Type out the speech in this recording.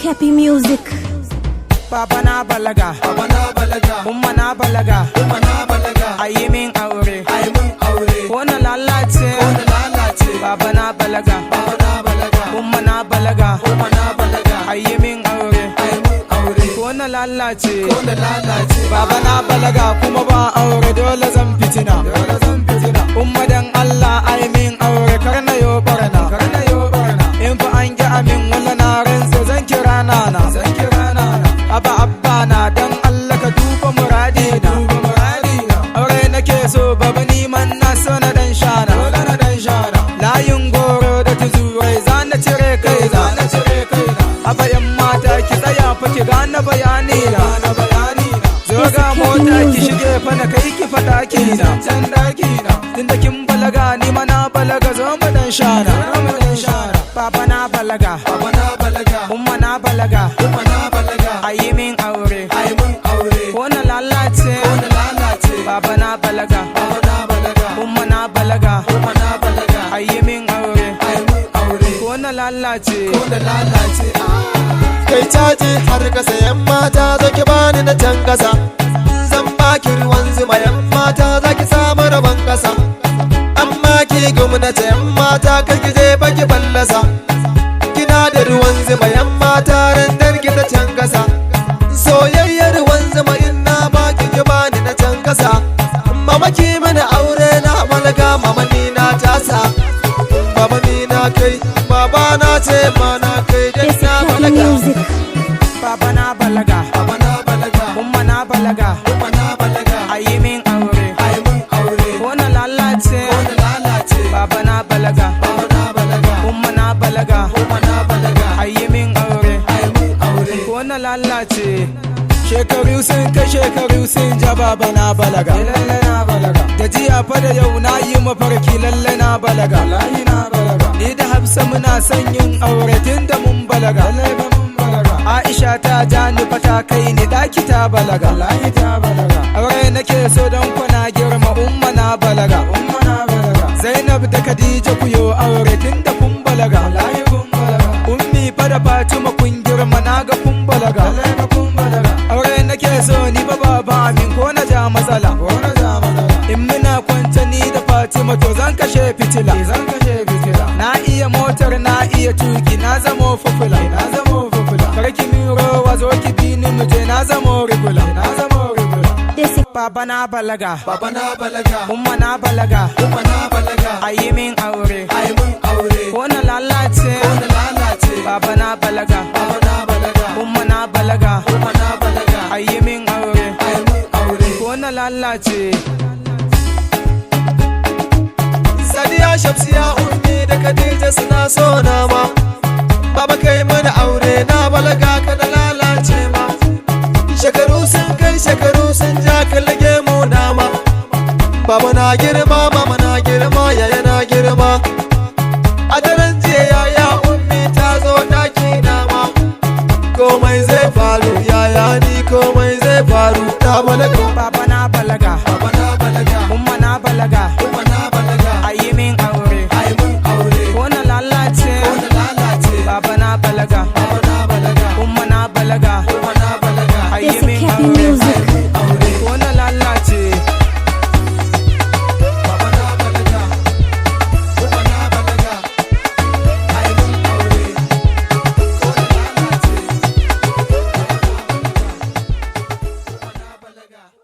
Happy music. Baba na balaga, umma na balaga, ayi min aure, ko na lalace, baba na balaga, umma na balaga, ayi min aure, ko na lalace, baba na balaga kuma ba aure dole zan fitina, umma dan Allah ayi min aure kar na yo barna, in fa an gi amin wala na ransa zan kira nana, abba na dan Allah ka duba muradina, aure nake so baba ni man na so na dan shana, layin goro da tuzurai za na cire kai aba yan mata ki tsaya fa ki gane bayani na, zo ga mota ki shige fa na kai ki fada ki na can daki na, tunda kin balaga ni ma na balaga zo mu dan shana, baba na balaga, umma na balaga, ayi min aure, ko na lalace, baba na balaga, umma na balaga, ayi min aure, ko na lalace. Kai caji har kasa yan mata zaki bani na can kasa, zan baki ruwan zuma yan mata zaki samu rabon kasa, amma ki gwamnati yan mata kar ki je baki fallasa, kina da ruwan zuma yan mata randar ki ta can kasa, soyayyar ruwan zuma in na baki ki bani na can kasa, mama ki mana aure na balaga mama ni na tasa, mama ni na kai baba na ce ma na kai dan na balaga. Baba na balaga, umma na balaga, ayi min aure, ko na lalace, baba na balaga, umma na balaga, ayi min aure, ko na lalace. Shekaru sun kai shekaru sun ja baba na balaga, da jiya fa da yau na yi mafarki lalle na balaga, ni da Hafsa muna son yin aure tun da mun balaga, Aisha ta ja ni fa ta kai ni daki ta balaga, aure nake so don kwana girma umma na balaga, Zainab da Khadija ku yo aure tun da kun balaga, ummi fa da Fatima kun girma na ga kun balaga, aure nake so ni fa baba min ko na ja matsala, in muna kwanta ni da Fatima to zan kashe fitila, na iya motar na iya tuki na zamo fufula, karki min rowa zo ki bi ni muje na zamo rigula, baba na balaga, umma na balaga, ayi min aure, ko na lalace, baba na balaga, umma na balaga, ayi min aure, ko na lalace. Sadiya Shamsiya ummi da Khadija suna so na ma, baba kai mana aure na balaga ka da lalace ma, shekaru sun kai shekaru sun ja ka lage mu na ma, baba na girma